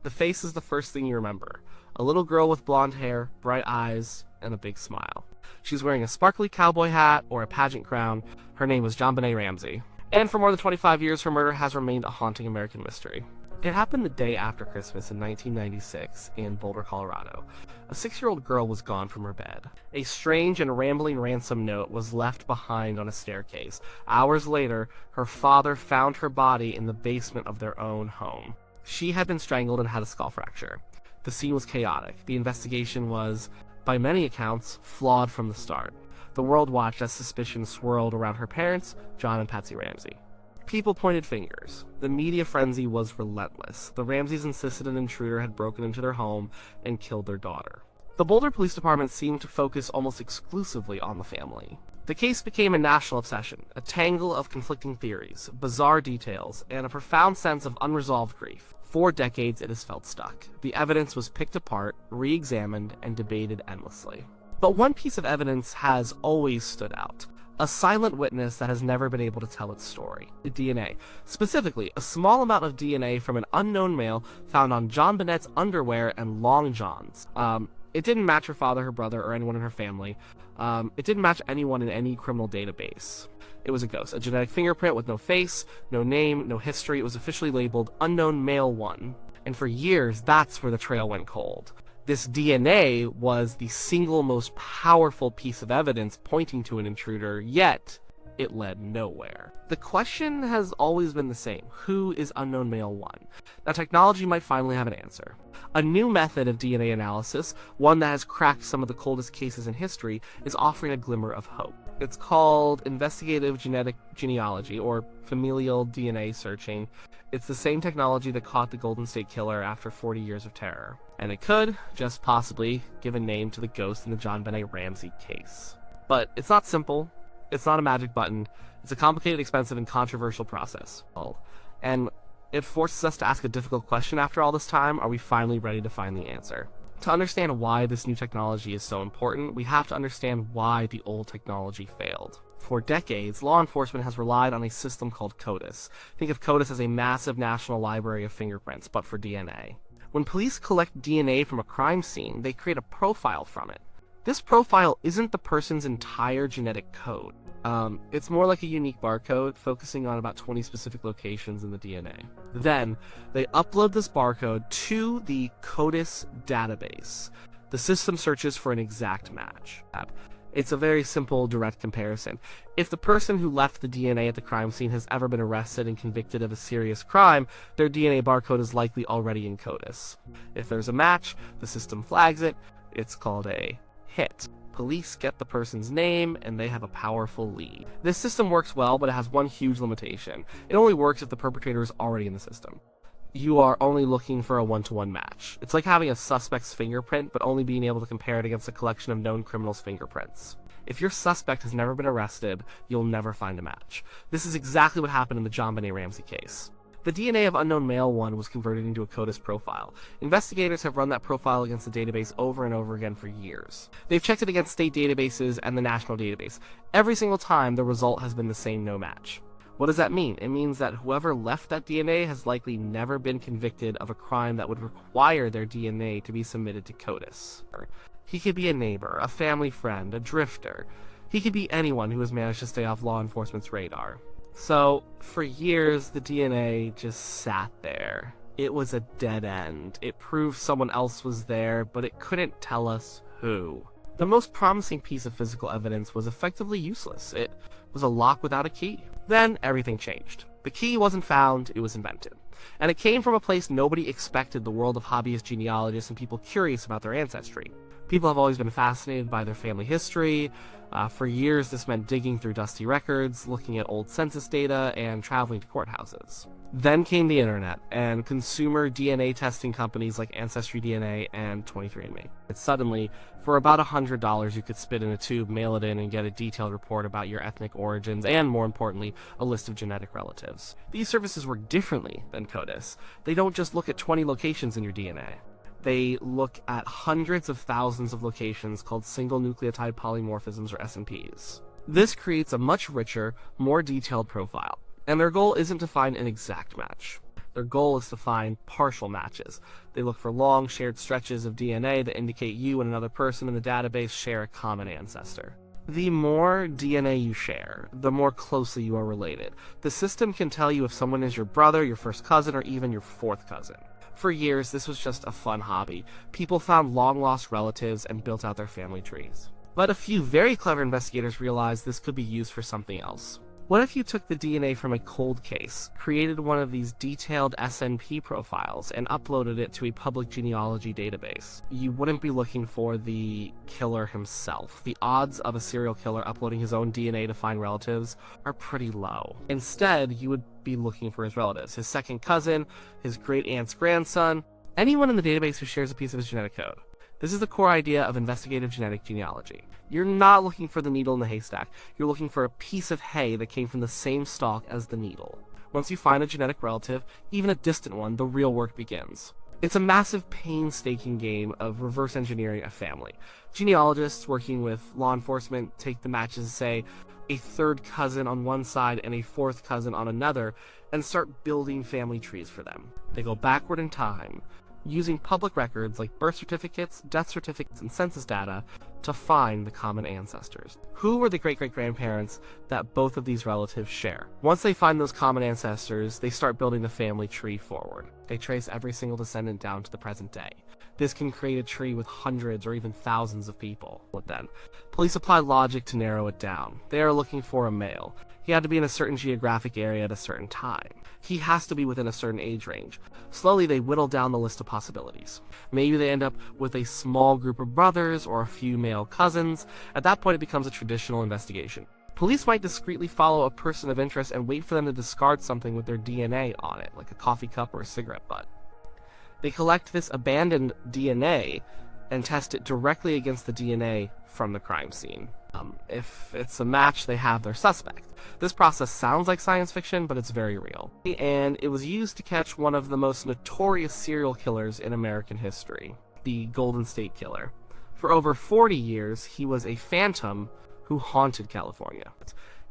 The face is the first thing you remember. A little girl with blonde hair, bright eyes, and a big smile. She's wearing a sparkly cowboy hat or a pageant crown. Her name was JonBenét Ramsey. And for more than 25 years, her murder has remained a haunting American mystery. It happened the day after Christmas in 1996 in Boulder, Colorado. A 6-year-old girl was gone from her bed. A strange and rambling ransom note was left behind on a staircase. Hours later, her father found her body in the basement of their own home. She had been strangled and had a skull fracture. The scene was chaotic. The investigation was, by many accounts, flawed from the start. The world watched as suspicion swirled around her parents, John and Patsy Ramsey. People pointed fingers. The media frenzy was relentless. The Ramseys insisted an intruder had broken into their home and killed their daughter. The Boulder Police Department seemed to focus almost exclusively on the family. The case became a national obsession, a tangle of conflicting theories, bizarre details, and a profound sense of unresolved grief. For decades, it has felt stuck. The evidence was picked apart, re-examined, and debated endlessly. But one piece of evidence has always stood out. A silent witness that has never been able to tell its story. DNA. Specifically, a small amount of DNA from an unknown male found on JonBenét's underwear and long johns. It didn't match her father, her brother, or anyone in her family. It didn't match anyone in any criminal database. It was a ghost, a genetic fingerprint with no face, no name, no history. It was officially labeled Unknown Male 1. And for years, that's where the trail went cold. This DNA was the single most powerful piece of evidence pointing to an intruder, yet it led nowhere. The question has always been the same. Who is Unknown Male 1? Now, technology might finally have an answer. A new method of DNA analysis, one that has cracked some of the coldest cases in history, is offering a glimmer of hope. It's called investigative genealogy, or familial DNA searching. It's the same technology that caught the Golden State Killer after 40 years of terror. And it could, just possibly, give a name to the ghost in the JonBenét Ramsey case. But it's not simple. It's not a magic button. It's a complicated, expensive, and controversial process. And it forces us to ask a difficult question after all this time. Are we finally ready to find the answer? To understand why this new technology is so important, we have to understand why the old technology failed. For decades, law enforcement has relied on a system called CODIS. Think of CODIS as a massive national library of fingerprints, but for DNA. When police collect DNA from a crime scene, they create a profile from it. This profile isn't the person's entire genetic code. It's more like a unique barcode, focusing on about 20 specific locations in the DNA. Then, they upload this barcode to the CODIS database. The system searches for an exact match. It's a very simple, direct comparison. If the person who left the DNA at the crime scene has ever been arrested and convicted of a serious crime, their DNA barcode is likely already in CODIS. If there's a match, the system flags it. It's called a hit. Police get the person's name, and they have a powerful lead. This system works well, but it has one huge limitation. It only works if the perpetrator is already in the system. You are only looking for a one-to-one match. It's like having a suspect's fingerprint, but only being able to compare it against a collection of known criminals' fingerprints. If your suspect has never been arrested, you'll never find a match. This is exactly what happened in the JonBenét Ramsey case. The DNA of Unknown Male 1 was converted into a CODIS profile. Investigators have run that profile against the database over and over again for years. They've checked it against state databases and the national database. Every single time, the result has been the same no match. What does that mean? It means that whoever left that DNA has likely never been convicted of a crime that would require their DNA to be submitted to CODIS. He could be a neighbor, a family friend, a drifter. He could be anyone who has managed to stay off law enforcement's radar. So, for years, the DNA just sat there. It was a dead end. It proved someone else was there, but it couldn't tell us who. The most promising piece of physical evidence was effectively useless. It was a lock without a key. Then, everything changed. The key wasn't found, it was invented. And it came from a place nobody expected: the world of hobbyist genealogists and people curious about their ancestry. People have always been fascinated by their family history. For years, this meant digging through dusty records, looking at old census data, and traveling to courthouses. Then came the internet, and consumer DNA testing companies like Ancestry DNA and 23andMe. And suddenly, for about $100, you could spit in a tube, mail it in, and get a detailed report about your ethnic origins, and more importantly, a list of genetic relatives. These services work differently than CODIS. They don't just look at 20 locations in your DNA. They look at hundreds of thousands of locations called single nucleotide polymorphisms, or SNPs. This creates a much richer, more detailed profile, and their goal isn't to find an exact match. Their goal is to find partial matches. They look for long, shared stretches of DNA that indicate you and another person in the database share a common ancestor. The more DNA you share, the more closely you are related. The system can tell you if someone is your brother, your first cousin, or even your fourth cousin. For years, this was just a fun hobby. People found long-lost relatives and built out their family trees. But a few very clever investigators realized this could be used for something else. What if you took the DNA from a cold case, created one of these detailed SNP profiles, and uploaded it to a public genealogy database? You wouldn't be looking for the killer himself. The odds of a serial killer uploading his own DNA to find relatives are pretty low. Instead, you would be looking for his relatives, his second cousin, his great-aunt's grandson, anyone in the database who shares a piece of his genetic code. This is the core idea of investigative genetic genealogy. You're not looking for the needle in the haystack. You're looking for a piece of hay that came from the same stalk as the needle. Once you find a genetic relative, even a distant one, the real work begins. It's a massive, painstaking game of reverse engineering a family. Genealogists working with law enforcement take the matches, say, a third cousin on one side and a fourth cousin on another, and start building family trees for them. They go backward in time, using public records like birth certificates, death certificates, and census data to find the common ancestors. Who were the great-great-grandparents that both of these relatives share? Once they find those common ancestors, they start building the family tree forward. They trace every single descendant down to the present day. This can create a tree with hundreds or even thousands of people. Then, police apply logic to narrow it down. They are looking for a male. He had to be in a certain geographic area at a certain time. He has to be within a certain age range. Slowly, they whittle down the list of possibilities. Maybe they end up with a small group of brothers or a few male cousins. At that point, it becomes a traditional investigation. Police might discreetly follow a person of interest and wait for them to discard something with their DNA on it, like a coffee cup or a cigarette butt. They collect this abandoned DNA and test it directly against the DNA from the crime scene. If it's a match, they have their suspect. This process sounds like science fiction, but it's very real. And it was used to catch one of the most notorious serial killers in American history, the Golden State Killer. For over 40 years, he was a phantom who haunted California.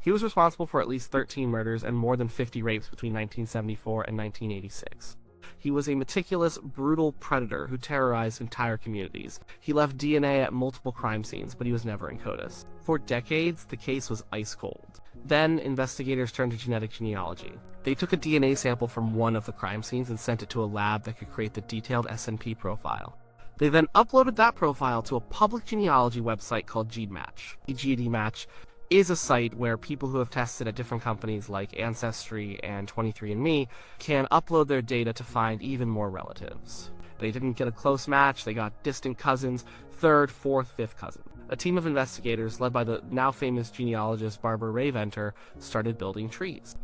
He was responsible for at least 13 murders and more than 50 rapes between 1974 and 1986. He was a meticulous, brutal predator who terrorized entire communities. He left DNA at multiple crime scenes, but he was never in CODIS. For decades, the case was ice cold. Then, investigators turned to genetic genealogy. They took a DNA sample from one of the crime scenes and sent it to a lab that could create the detailed SNP profile. They then uploaded that profile to a public genealogy website called GeneMatch. GeneMatch is a site where people who have tested at different companies like Ancestry and 23andMe can upload their data to find even more relatives. They didn't get a close match, they got distant cousins, third, fourth, fifth cousins. A team of investigators led by the now famous genealogist Barbara Rae-Venter started building trees.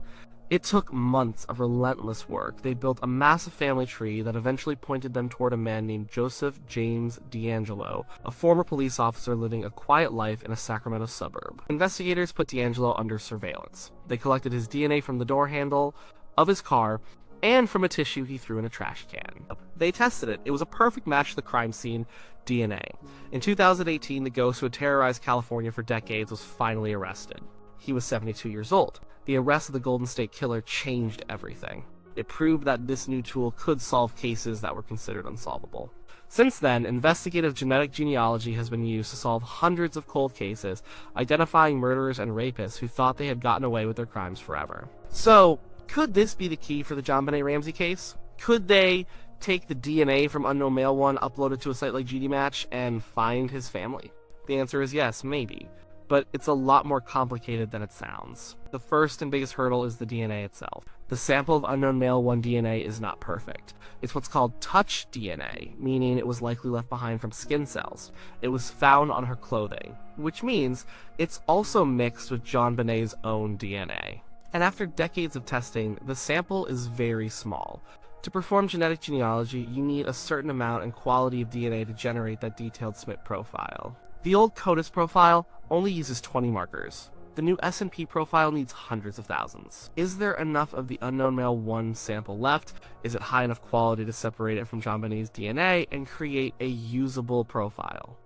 It took months of relentless work. They built a massive family tree that eventually pointed them toward a man named Joseph James D'Angelo, a former police officer living a quiet life in a Sacramento suburb. Investigators put D'Angelo under surveillance. They collected his DNA from the door handle of his car and from a tissue he threw in a trash can. They tested it. It was a perfect match to the crime scene DNA. In 2018, the ghost who had terrorized California for decades was finally arrested. He was 72 years old. The arrest of the Golden State Killer changed everything. It proved that this new tool could solve cases that were considered unsolvable. Since then, investigative genetic genealogy has been used to solve hundreds of cold cases, identifying murderers and rapists who thought they had gotten away with their crimes forever. So, could this be the key for the JonBenét Ramsey case? Could they take the DNA from Unknown Male 1, upload it to a site like GeneMatch, and find his family? The answer is yes, maybe. But it's a lot more complicated than it sounds. The first and biggest hurdle is the DNA itself. The sample of Unknown Male 1 DNA is not perfect. It's what's called touch DNA, meaning it was likely left behind from skin cells. It was found on her clothing, which means it's also mixed with JonBenét's own DNA. And after decades of testing, the sample is very small. To perform genetic genealogy, you need a certain amount and quality of DNA to generate that detailed SNP profile. The old CODIS profile only uses 20 markers. The new SNP profile needs hundreds of thousands. Is there enough of the Unknown Male 1 sample left? Is it high enough quality to separate it from JonBenét's DNA and create a usable profile?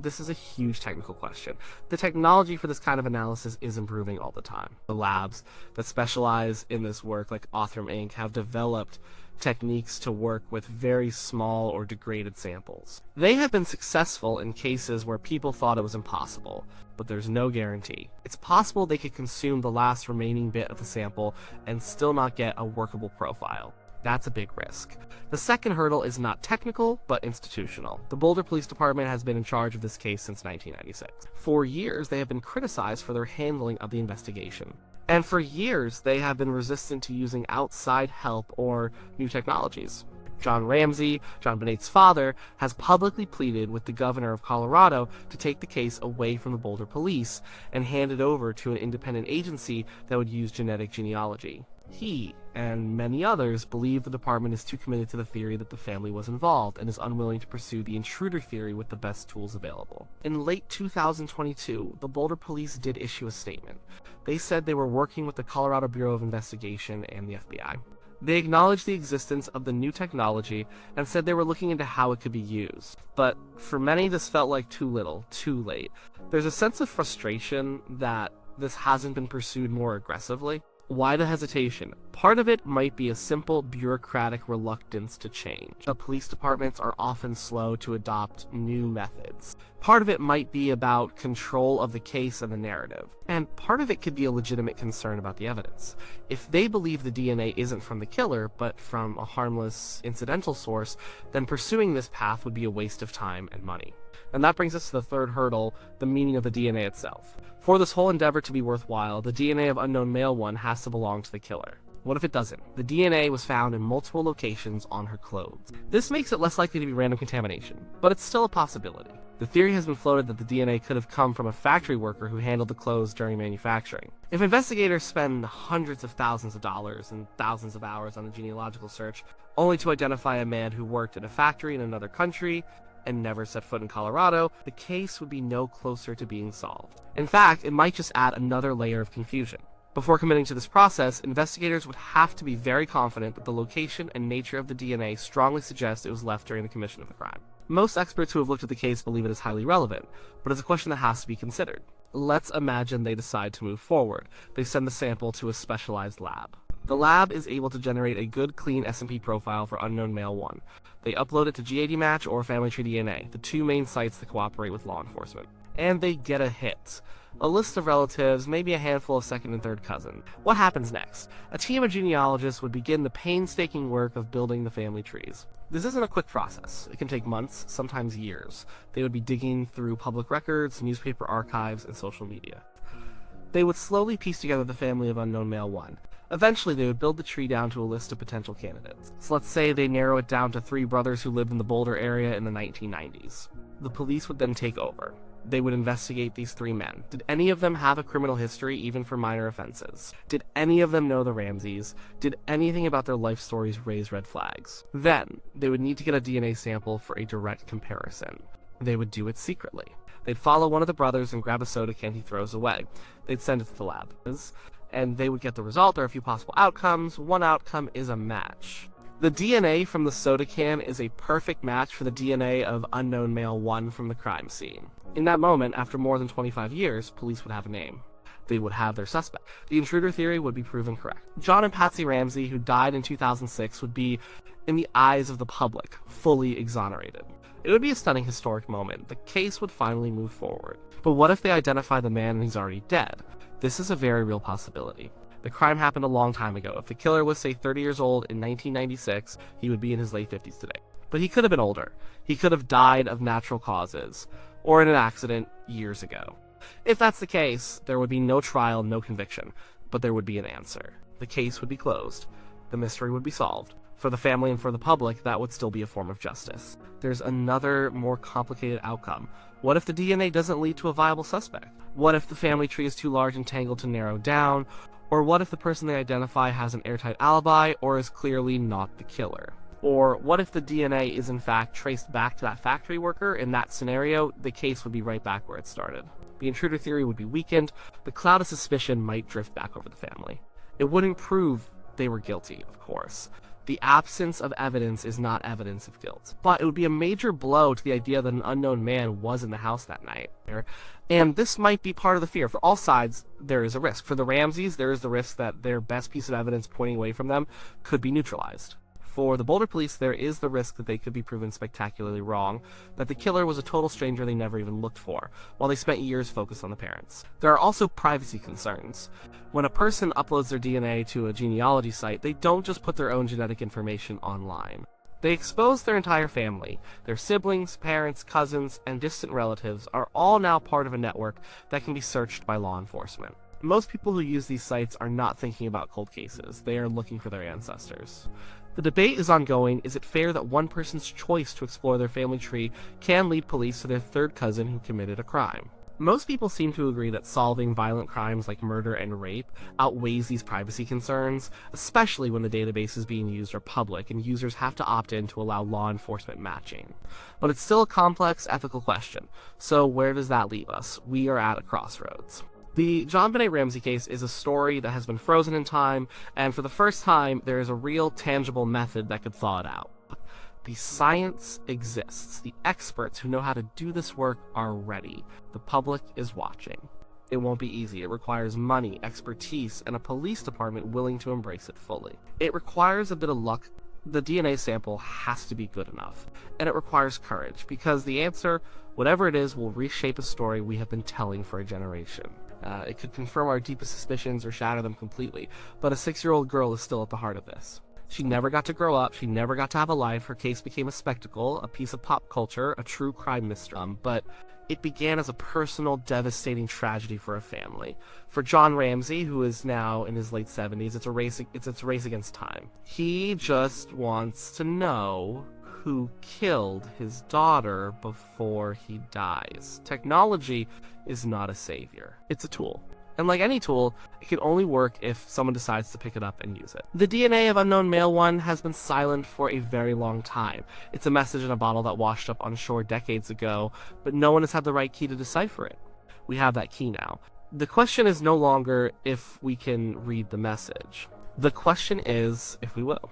This is a huge technical question. The technology for this kind of analysis is improving all the time. The labs that specialize in this work, like Othram Inc., have developed techniques to work with very small or degraded samples. They have been successful in cases where people thought it was impossible, but there's no guarantee. It's possible they could consume the last remaining bit of the sample and still not get a workable profile. That's a big risk. The second hurdle is not technical, but institutional. The Boulder Police Department has been in charge of this case since 1996. For years, they have been criticized for their handling of the investigation. And for years, they have been resistant to using outside help or new technologies. John Ramsey, JonBenét's father, has publicly pleaded with the governor of Colorado to take the case away from the Boulder police and hand it over to an independent agency that would use genetic genealogy. He, and many others, believe the department is too committed to the theory that the family was involved and is unwilling to pursue the intruder theory with the best tools available. In late 2022, the Boulder police did issue a statement. They said they were working with the Colorado Bureau of Investigation and the FBI. They acknowledged the existence of the new technology and said they were looking into how it could be used. But for many, this felt like too little, too late. There's a sense of frustration that this hasn't been pursued more aggressively. Why the hesitation? Part of it might be a simple bureaucratic reluctance to change. The police departments are often slow to adopt new methods. Part of it might be about control of the case and the narrative. And part of it could be a legitimate concern about the evidence. If they believe the DNA isn't from the killer, but from a harmless, incidental source, then pursuing this path would be a waste of time and money. And that brings us to the third hurdle, the meaning of the DNA itself. For this whole endeavor to be worthwhile, the DNA of unknown male 1 has to belong to the killer. What if it doesn't? The DNA was found in multiple locations on her clothes. This makes it less likely to be random contamination, but it's still a possibility. The theory has been floated that the DNA could have come from a factory worker who handled the clothes during manufacturing. If investigators spend hundreds of thousands of dollars and thousands of hours on a genealogical search, only to identify a man who worked in a factory in another country, and never set foot in Colorado, the case would be no closer to being solved. In fact, it might just add another layer of confusion. Before committing to this process, investigators would have to be very confident that the location and nature of the DNA strongly suggest it was left during the commission of the crime. Most experts who have looked at the case believe it is highly relevant, but it's a question that has to be considered. Let's imagine they decide to move forward. They send the sample to a specialized lab. The lab is able to generate a good, clean S&P profile for unknown male 1. They upload it to GAD Match or Family Tree DNA, the two main sites that cooperate with law enforcement. And they get a hit. A list of relatives, maybe a handful of second and third cousins. What happens next? A team of genealogists would begin the painstaking work of building the family trees. This isn't a quick process. It can take months, sometimes years. They would be digging through public records, newspaper archives, and social media. They would slowly piece together the family of unknown male 1. Eventually, they would build the tree down to a list of potential candidates. So let's say they narrow it down to 3 brothers who lived in the Boulder area in the 1990s. The police would then take over. They would investigate these 3 men. Did any of them have a criminal history, even for minor offenses? Did any of them know the Ramseys? Did anything about their life stories raise red flags? Then, they would need to get a DNA sample for a direct comparison. They would do it secretly. They'd follow one of the brothers and grab a soda can he throws away. They'd send it to the lab, and they would get the result. There are a few possible outcomes. One outcome is a match. The DNA from the soda can is a perfect match for the DNA of unknown male 1 from the crime scene. In that moment, after more than 25 years, police would have a name. They would have their suspect. The intruder theory would be proven correct. John and Patsy Ramsey, who died in 2006, would be, in the eyes of the public, fully exonerated. It would be a stunning historic moment. The case would finally move forward. But what if they identify the man and he's already dead? This is a very real possibility. The crime happened a long time ago. If the killer was, say, 30 years old in 1996, he would be in his late 50s today. But he could have been older. He could have died of natural causes, or in an accident years ago. If that's the case, there would be no trial, no conviction, but there would be an answer. The case would be closed. The mystery would be solved. For the family and for the public, that would still be a form of justice. There's another, more complicated outcome. What if the DNA doesn't lead to a viable suspect? What if the family tree is too large and tangled to narrow down? Or what if the person they identify has an airtight alibi or is clearly not the killer? Or what if the DNA is in fact traced back to that factory worker? In that scenario, the case would be right back where it started. The intruder theory would be weakened. The cloud of suspicion might drift back over the family. It wouldn't prove they were guilty, of course. The absence of evidence is not evidence of guilt. But it would be a major blow to the idea that an unknown man was in the house that night. And this might be part of the fear. For all sides, there is a risk. For the Ramseys, there is the risk that their best piece of evidence pointing away from them could be neutralized. For the Boulder police, there is the risk that they could be proven spectacularly wrong, that the killer was a total stranger they never even looked for, while they spent years focused on the parents. There are also privacy concerns. When a person uploads their DNA to a genealogy site, they don't just put their own genetic information online. They expose their entire family. Their siblings, parents, cousins, and distant relatives are all now part of a network that can be searched by law enforcement. Most people who use these sites are not thinking about cold cases. They are looking for their ancestors. The debate is ongoing. Is it fair that one person's choice to explore their family tree can lead police to their third cousin who committed a crime? Most people seem to agree that solving violent crimes like murder and rape outweighs these privacy concerns, especially when the databases being used are public and users have to opt in to allow law enforcement matching. But it's still a complex ethical question. So where does that leave us? We are at a crossroads. The JonBenét Ramsey case is a story that has been frozen in time, and for the first time, there is a real, tangible method that could thaw it out. The science exists. The experts who know how to do this work are ready. The public is watching. It won't be easy. It requires money, expertise, and a police department willing to embrace it fully. It requires a bit of luck. The DNA sample has to be good enough. And it requires courage, because the answer, whatever it is, will reshape a story we have been telling for a generation. It could confirm our deepest suspicions or shatter them completely, but a 6-year-old girl is still at the heart of this. She never got to grow up, she never got to have a life, her case became a spectacle, a piece of pop culture, a true crime mystery. But it began as a personal, devastating tragedy for a family. For John Ramsey, who is now in his late 70s, it's a race against time. He just wants to know who killed his daughter before he dies. Technology is not a savior. It's a tool. And like any tool, it can only work if someone decides to pick it up and use it. The DNA of unknown male 1 has been silent for a very long time. It's a message in a bottle that washed up on shore decades ago, but no one has had the right key to decipher it. We have that key now. The question is no longer if we can read the message. The question is if we will.